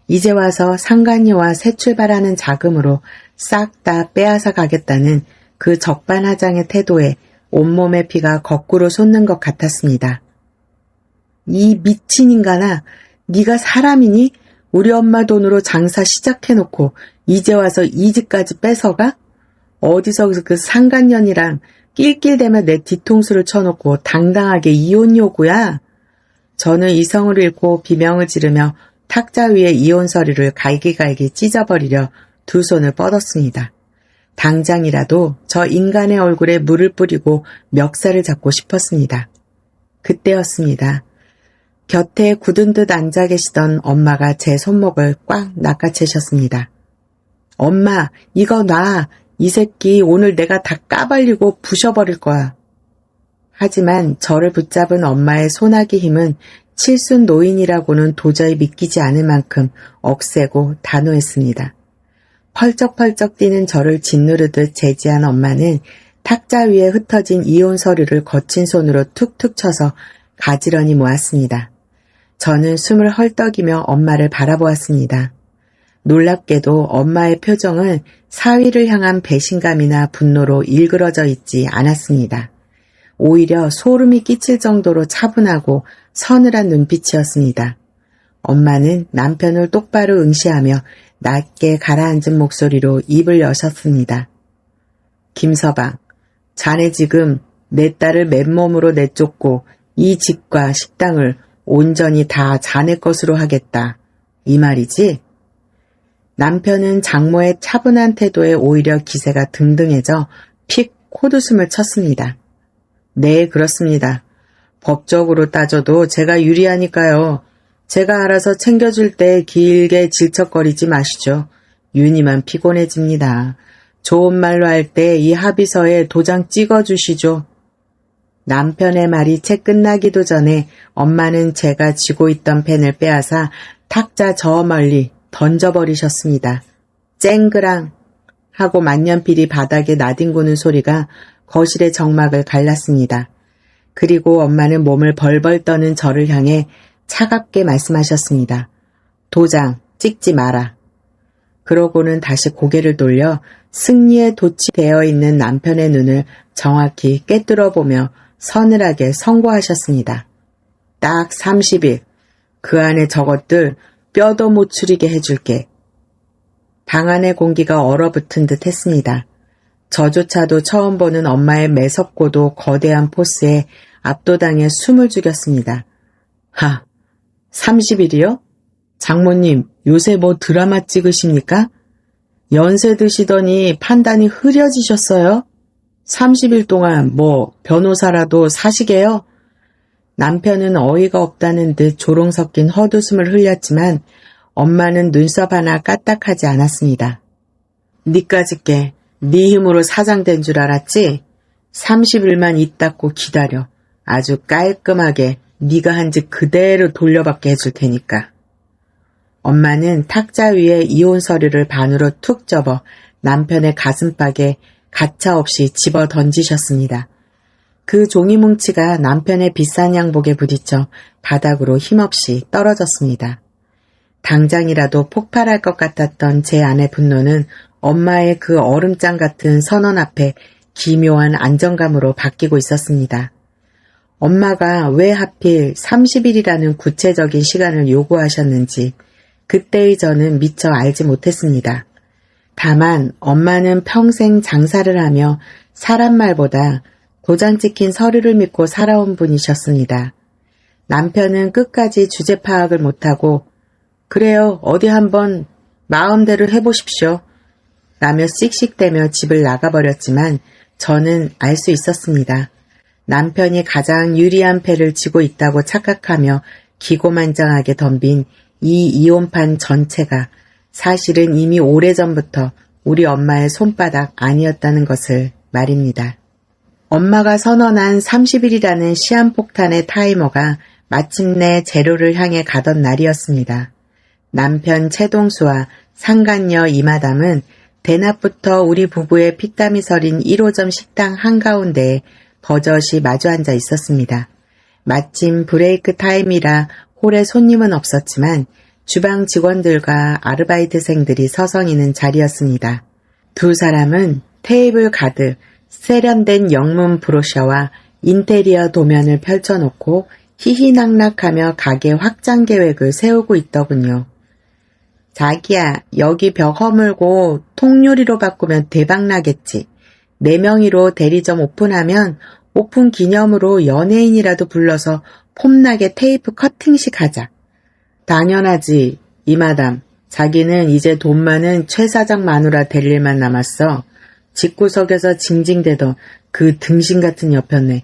A: 이제 와서 상간녀와 새 출발하는 자금으로 싹 다 빼앗아 가겠다는 그 적반하장의 태도에 온몸의 피가 거꾸로 솟는 것 같았습니다. 이 미친 인간아, 네가 사람이니? 우리 엄마 돈으로 장사 시작해놓고 이제 와서 이 집까지 뺏어가? 어디서 그 상간년이랑 낄낄대며 내 뒤통수를 쳐놓고 당당하게 이혼 요구야? 저는 이성을 잃고 비명을 지르며 탁자 위에 이혼 서류를 갈기갈기 찢어버리려 두 손을 뻗었습니다. 당장이라도 저 인간의 얼굴에 물을 뿌리고 멱살을 잡고 싶었습니다. 그때였습니다. 곁에 굳은 듯 앉아 계시던 엄마가 제 손목을 꽉 낚아채셨습니다. 엄마, 이거 놔. 이 새끼 오늘 내가 다 까발리고 부셔버릴 거야. 하지만 저를 붙잡은 엄마의 손아귀 힘은 칠순 노인이라고는 도저히 믿기지 않을 만큼 억세고 단호했습니다. 펄쩍펄쩍 뛰는 저를 짓누르듯 제지한 엄마는 탁자 위에 흩어진 이혼 서류를 거친 손으로 툭툭 쳐서 가지런히 모았습니다. 저는 숨을 헐떡이며 엄마를 바라보았습니다. 놀랍게도 엄마의 표정은 사위를 향한 배신감이나 분노로 일그러져 있지 않았습니다. 오히려 소름이 끼칠 정도로 차분하고 서늘한 눈빛이었습니다. 엄마는 남편을 똑바로 응시하며 낮게 가라앉은 목소리로 입을 여셨습니다. 김서방, 자네 지금 내 딸을 맨몸으로 내쫓고 이 집과 식당을 온전히 다 자네 것으로 하겠다. 이 말이지? 남편은 장모의 차분한 태도에 오히려 기세가 등등해져 픽 콧웃음을 쳤습니다. 네, 그렇습니다. 법적으로 따져도 제가 유리하니까요. 제가 알아서 챙겨줄 때 길게 질척거리지 마시죠. 윤희만 피곤해집니다. 좋은 말로 할 때 이 합의서에 도장 찍어주시죠. 남편의 말이 채 끝나기도 전에 엄마는 제가 쥐고 있던 펜을 빼앗아 탁자 저 멀리 던져버리셨습니다. 쨍그랑 하고 만년필이 바닥에 나뒹구는 소리가 거실의 정막을 갈랐습니다. 그리고 엄마는 몸을 벌벌 떠는 저를 향해 차갑게 말씀하셨습니다. 도장 찍지 마라. 그러고는 다시 고개를 돌려 승리에 도취되어 있는 남편의 눈을 정확히 꿰뚫어 보며 서늘하게 선고하셨습니다. 딱 30일. 그 안에 저것들 뼈도 못 추리게 해줄게. 방 안의 공기가 얼어붙은 듯 했습니다. 저조차도 처음 보는 엄마의 매섭고도 거대한 포스에 압도당해 숨을 죽였습니다. 하, 30일이요? 장모님, 요새 뭐 드라마 찍으십니까? 연세 드시더니 판단이 흐려지셨어요? 30일 동안 뭐 변호사라도 사시게요? 남편은 어이가 없다는 듯 조롱 섞인 헛웃음을 흘렸지만 엄마는 눈썹 하나 까딱하지 않았습니다. 니까짓 게 네 힘으로 사장된 줄 알았지? 30일만 있다고 기다려. 아주 깔끔하게 네가 한 짓 그대로 돌려받게 해줄 테니까. 엄마는 탁자 위에 이혼 서류를 반으로 툭 접어 남편의 가슴팍에 가차없이 집어 던지셨습니다. 그 종이 뭉치가 남편의 비싼 양복에 부딪혀 바닥으로 힘없이 떨어졌습니다. 당장이라도 폭발할 것 같았던 제 안의 분노는 엄마의 그 얼음장 같은 선언 앞에 기묘한 안정감으로 바뀌고 있었습니다. 엄마가 왜 하필 30일이라는 구체적인 시간을 요구하셨는지 그때의 저는 미처 알지 못했습니다. 다만 엄마는 평생 장사를 하며 사람 말보다 도장 찍힌 서류를 믿고 살아온 분이셨습니다. 남편은 끝까지 주제 파악을 못하고 그래요, 어디 한번 마음대로 해보십시오. 라며 씩씩대며 집을 나가버렸지만 저는 알 수 있었습니다. 남편이 가장 유리한 패를 쥐고 있다고 착각하며 기고만장하게 덤빈 이 이혼판 전체가 사실은 이미 오래전부터 우리 엄마의 손바닥 아니었다는 것을 말입니다. 엄마가 선언한 30일이라는 시한폭탄의 타이머가 마침내 제로를 향해 가던 날이었습니다. 남편 최동수와 상간녀 이마담은 대낮부터 우리 부부의 피땀이 서린 1호점 식당 한가운데에 버젓이 마주 앉아 있었습니다. 마침 브레이크 타임이라 홀에 손님은 없었지만 주방 직원들과 아르바이트생들이 서성이는 자리였습니다. 두 사람은 테이블 가득 세련된 영문 브로셔와 인테리어 도면을 펼쳐놓고 희희낙낙하며 가게 확장 계획을 세우고 있더군요. 자기야, 여기 벽 허물고 통유리로 바꾸면 대박나겠지. 내 명의로 대리점 오픈하면 오픈 기념으로 연예인이라도 불러서 폼나게 테이프 커팅식 하자. 당연하지, 이마담. 자기는 이제 돈 많은 최 사장 마누라 될 일만 남았어. 집구석에서 징징대던 그 등신 같은 여편네.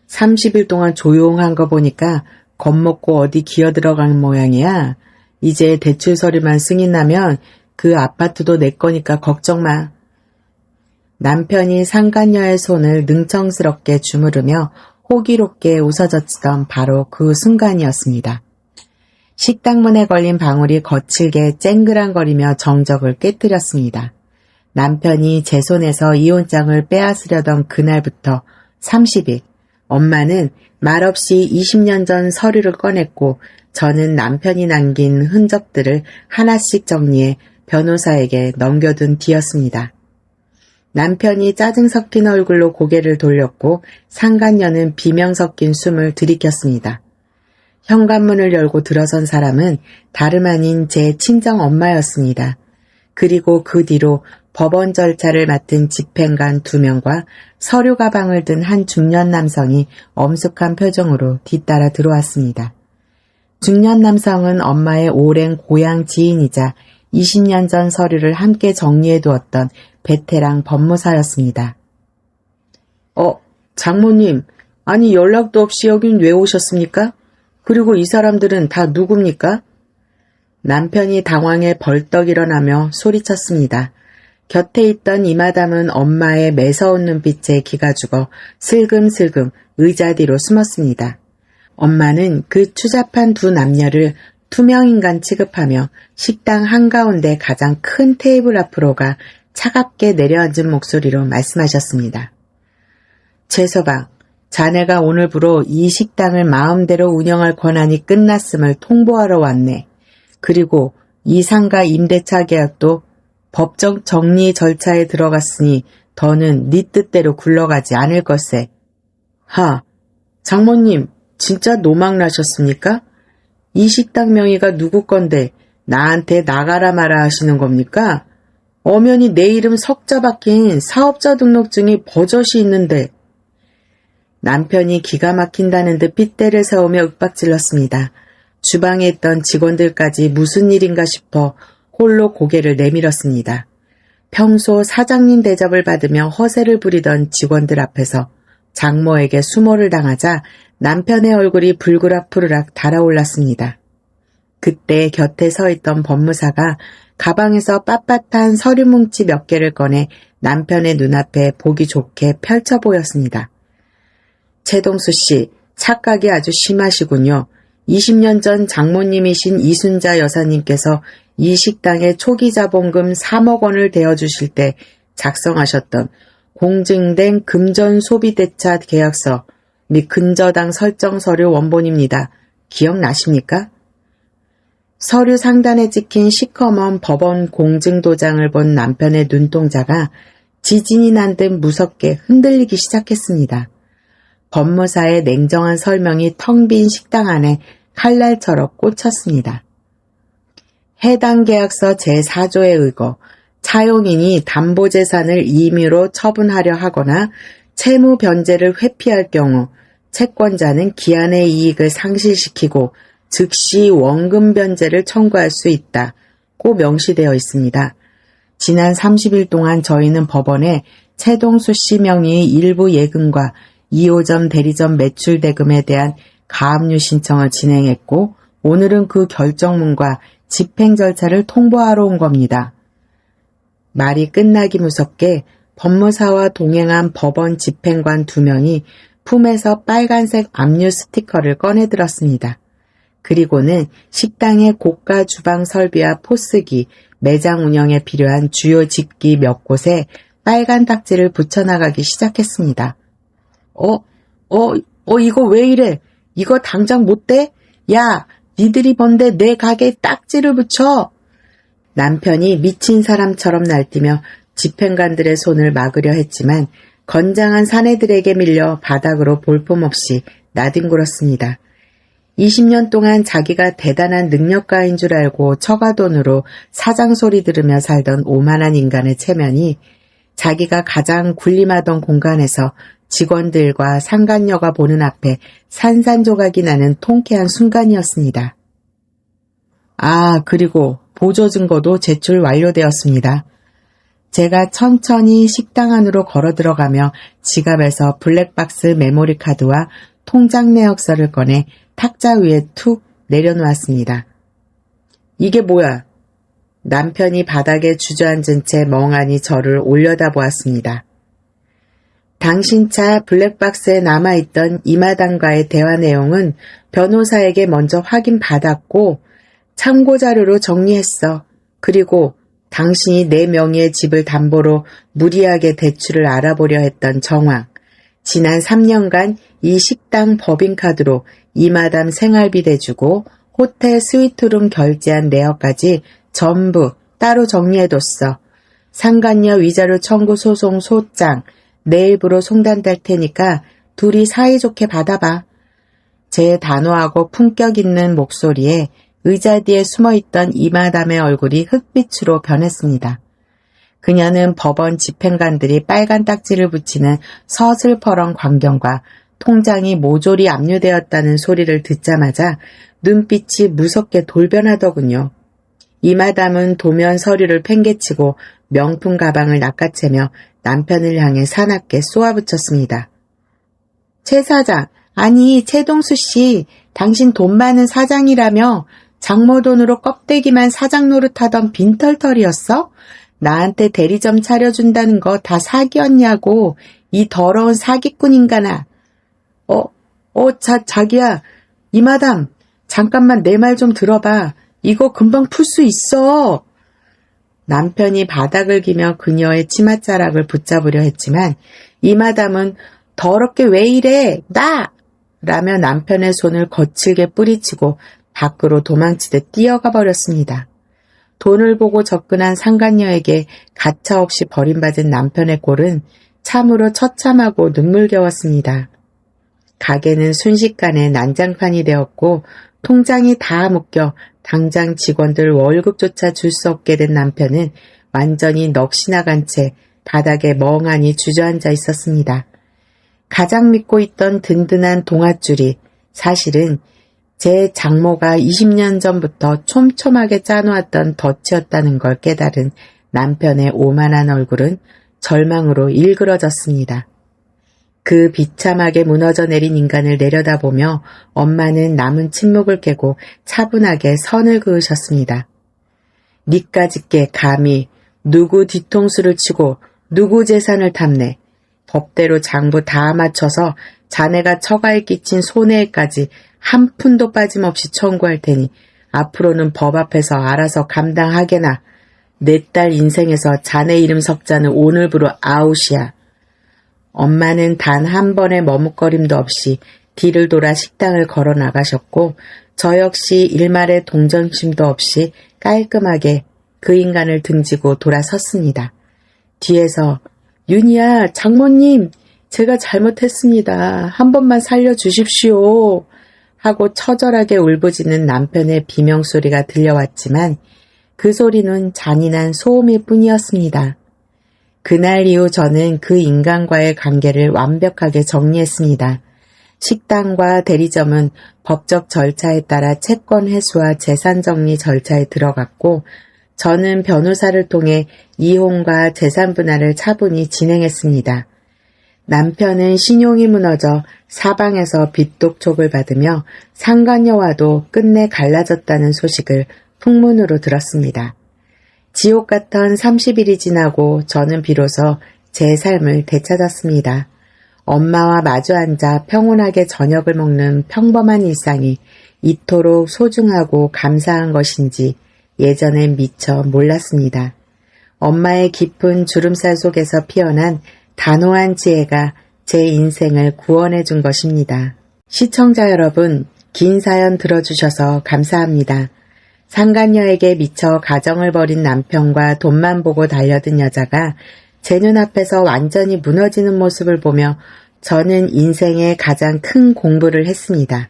A: 30일 동안 조용한 거 보니까 겁먹고 어디 기어들어가는 모양이야. 이제 대출 서류만 승인 나면 그 아파트도 내 거니까 걱정 마. 남편이 상간녀의 손을 능청스럽게 주무르며 호기롭게 웃어젖히던 바로 그 순간이었습니다. 식당 문에 걸린 방울이 거칠게 쨍그랑거리며 정적을 깨뜨렸습니다. 남편이 제 손에서 이혼장을 빼앗으려던 그날부터 30일, 엄마는 말없이 20년 전 서류를 꺼냈고 저는 남편이 남긴 흔적들을 하나씩 정리해 변호사에게 넘겨둔 뒤였습니다. 남편이 짜증 섞인 얼굴로 고개를 돌렸고 상간녀는 비명 섞인 숨을 들이켰습니다. 현관문을 열고 들어선 사람은 다름 아닌 제 친정 엄마였습니다. 그리고 그 뒤로 법원 절차를 맡은 집행관 2명과 서류 가방을 든 한 중년 남성이 엄숙한 표정으로 뒤따라 들어왔습니다. 중년 남성은 엄마의 오랜 고향 지인이자 20년 전 서류를 함께 정리해두었던 베테랑 법무사였습니다. 장모님, 아니 연락도 없이 여긴 왜 오셨습니까? 그리고 이 사람들은 다 누굽니까? 남편이 당황해 벌떡 일어나며 소리쳤습니다. 곁에 있던 이마담은 엄마의 매서운 눈빛에 기가 죽어 슬금슬금 의자 뒤로 숨었습니다. 엄마는 그 추잡한 2 남녀를 투명인간 취급하며 식당 한가운데 가장 큰 테이블 앞으로 가 차갑게 내려앉은 목소리로 말씀하셨습니다. 최서방, 자네가 오늘부로 이 식당을 마음대로 운영할 권한이 끝났음을 통보하러 왔네. 그리고 이 상가 임대차 계약도 법적 정리 절차에 들어갔으니 더는 네 뜻대로 굴러가지 않을 것세. 장모님, 진짜 노망나셨습니까? 이 식당 명의가 누구 건데 나한테 나가라 마라 하시는 겁니까? 엄연히 내 이름 석자 박힌 사업자 등록증이 버젓이 있는데. 남편이 기가 막힌다는 듯 핏대를 세우며 윽박질렀습니다. 주방에 있던 직원들까지 무슨 일인가 싶어 홀로 고개를 내밀었습니다. 평소 사장님 대접을 받으며 허세를 부리던 직원들 앞에서 장모에게 수모를 당하자 남편의 얼굴이 불그락푸르락 달아올랐습니다. 그때 곁에 서 있던 법무사가 가방에서 빳빳한 서류 뭉치 몇 개를 꺼내 남편의 눈앞에 보기 좋게 펼쳐 보였습니다. 최동수 씨, 착각이 아주 심하시군요. 20년 전 장모님이신 이순자 여사님께서 이 식당에 초기 자본금 3억 원을 대어주실 때 작성하셨던 공증된 금전 소비대차 계약서 및 근저당 설정 서류 원본입니다. 기억나십니까? 서류 상단에 찍힌 시커먼 법원 공증도장을 본 남편의 눈동자가 지진이 난 듯 무섭게 흔들리기 시작했습니다. 법무사의 냉정한 설명이 텅 빈 식당 안에 칼날처럼 꽂혔습니다. 해당 계약서 제4조에 의거 차용인이 담보재산을 임의로 처분하려 하거나 채무 변제를 회피할 경우 채권자는 기한의 이익을 상실시키고 즉시 원금 변제를 청구할 수 있다고 명시되어 있습니다. 지난 30일 동안 저희는 법원에 최동수 씨 명의의 일부 예금과 2호점 대리점 매출 대금에 대한 가압류 신청을 진행했고 오늘은 그 결정문과 집행 절차를 통보하러 온 겁니다. 말이 끝나기 무섭게 법무사와 동행한 법원 집행관 2명이 품에서 빨간색 압류 스티커를 꺼내들었습니다. 그리고는 식당의 고가 주방 설비와 포스기, 매장 운영에 필요한 주요 집기 몇 곳에 빨간 딱지를 붙여나가기 시작했습니다. 이거 왜 이래? 이거 당장 못 돼? 야, 니들이 번데 내 가게에 딱지를 붙여! 남편이 미친 사람처럼 날뛰며 집행관들의 손을 막으려 했지만 건장한 사내들에게 밀려 바닥으로 볼품없이 나뒹굴었습니다. 20년 동안 자기가 대단한 능력가인 줄 알고 처가돈으로 사장 소리 들으며 살던 오만한 인간의 체면이 자기가 가장 군림하던 공간에서 직원들과 상간녀가 보는 앞에 산산조각이 나는 통쾌한 순간이었습니다. 그리고 보조 증거도 제출 완료되었습니다. 제가 천천히 식당 안으로 걸어 들어가며 지갑에서 블랙박스 메모리 카드와 통장 내역서를 꺼내 탁자 위에 툭 내려놓았습니다. 이게 뭐야? 남편이 바닥에 주저앉은 채 멍하니 저를 올려다보았습니다. 당신 차 블랙박스에 남아있던 이마담과의 대화 내용은 변호사에게 먼저 확인받았고 참고자료로 정리했어. 그리고 당신이 내 명의의 집을 담보로 무리하게 대출을 알아보려 했던 정황, 지난 3년간 이 식당 법인카드로 이마담 생활비 대주고 호텔 스위트룸 결제한 내역까지 전부 따로 정리해뒀어. 상간녀 위자료 청구 소송 소장 내일부로 송단될 테니까 둘이 사이좋게 받아봐. 제 단호하고 품격 있는 목소리에 의자 뒤에 숨어있던 이마담의 얼굴이 흑빛으로 변했습니다. 그녀는 법원 집행관들이 빨간 딱지를 붙이는 서슬퍼런 광경과 통장이 모조리 압류되었다는 소리를 듣자마자 눈빛이 무섭게 돌변하더군요. 이마담은 도면 서류를 팽개치고 명품 가방을 낚아채며 남편을 향해 사납게 쏘아붙였습니다. 최 사장, 아니 최동수 씨, 당신 돈 많은 사장이라며 장모 돈으로 껍데기만 사장 노릇하던 빈털털이었어? 나한테 대리점 차려준다는 거 다 사기였냐고, 이 더러운 사기꾼 인간아. 자기야, 이마담, 잠깐만 내 말 좀 들어봐. 이거 금방 풀 수 있어. 남편이 바닥을 기며 그녀의 치맛자락을 붙잡으려 했지만 이마담은 더럽게 왜 이래? 나! 라며 남편의 손을 거칠게 뿌리치고 밖으로 도망치듯 뛰어가 버렸습니다. 돈을 보고 접근한 상간녀에게 가차없이 버림받은 남편의 꼴은 참으로 처참하고 눈물겨웠습니다. 가게는 순식간에 난장판이 되었고 통장이 다 묶여 당장 직원들 월급조차 줄 수 없게 된 남편은 완전히 넋이 나간 채 바닥에 멍하니 주저앉아 있었습니다. 가장 믿고 있던 든든한 동아줄이 사실은 제 장모가 20년 전부터 촘촘하게 짜놓았던 덫이었다는 걸 깨달은 남편의 오만한 얼굴은 절망으로 일그러졌습니다. 그 비참하게 무너져 내린 인간을 내려다보며 엄마는 남은 침묵을 깨고 차분하게 선을 그으셨습니다. 니까짓게 감히 누구 뒤통수를 치고 누구 재산을 탐내. 법대로 장부 다 맞춰서 자네가 처가에 끼친 손해까지 한 푼도 빠짐없이 청구할 테니 앞으로는 법 앞에서 알아서 감당하게나. 내 딸 인생에서 자네 이름 석자는 오늘부로 아웃이야. 엄마는 단 한 번의 머뭇거림도 없이 뒤를 돌아 식당을 걸어 나가셨고 저 역시 일말의 동정심도 없이 깔끔하게 그 인간을 등지고 돌아섰습니다. 뒤에서 윤희야, 장모님, 제가 잘못했습니다. 한 번만 살려주십시오. 하고 처절하게 울부짖는 남편의 비명소리가 들려왔지만 그 소리는 잔인한 소음일 뿐이었습니다. 그날 이후 저는 그 인간과의 관계를 완벽하게 정리했습니다. 식당과 대리점은 법적 절차에 따라 채권 회수와 재산 정리 절차에 들어갔고 저는 변호사를 통해 이혼과 재산 분할을 차분히 진행했습니다. 남편은 신용이 무너져 사방에서 빚독촉을 받으며 상간녀와도 끝내 갈라졌다는 소식을 풍문으로 들었습니다. 지옥 같던 30일이 지나고 저는 비로소 제 삶을 되찾았습니다. 엄마와 마주 앉아 평온하게 저녁을 먹는 평범한 일상이 이토록 소중하고 감사한 것인지 예전엔 미처 몰랐습니다. 엄마의 깊은 주름살 속에서 피어난 단호한 지혜가 제 인생을 구원해 준 것입니다. 시청자 여러분, 긴 사연 들어주셔서 감사합니다. 상간녀에게 미쳐 가정을 버린 남편과 돈만 보고 달려든 여자가 제 눈앞에서 완전히 무너지는 모습을 보며 저는 인생의 가장 큰 공부를 했습니다.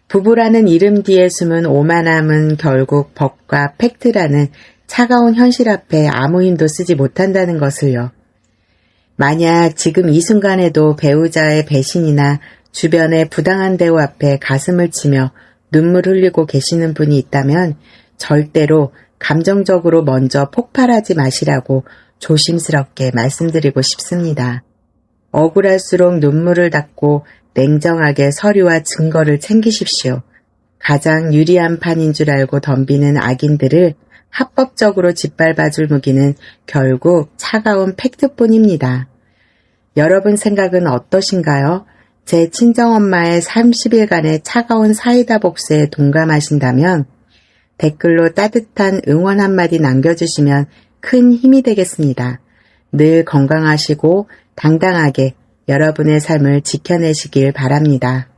A: 부부라는 이름 뒤에 숨은 오만함은 결국 법과 팩트라는 차가운 현실 앞에 아무 힘도 쓰지 못한다는 것을요. 만약 지금 이 순간에도 배우자의 배신이나 주변의 부당한 대우 앞에 가슴을 치며 눈물 흘리고 계시는 분이 있다면 절대로 감정적으로 먼저 폭발하지 마시라고 조심스럽게 말씀드리고 싶습니다. 억울할수록 눈물을 닦고 냉정하게 서류와 증거를 챙기십시오. 가장 유리한 판인 줄 알고 덤비는 악인들을 합법적으로 짓밟아줄 무기는 결국 차가운 팩트뿐입니다. 여러분 생각은 어떠신가요? 제 친정엄마의 30일간의 차가운 사이다 복수에 동감하신다면 댓글로 따뜻한 응원 한마디 남겨주시면 큰 힘이 되겠습니다. 늘 건강하시고 당당하게 여러분의 삶을 지켜내시길 바랍니다.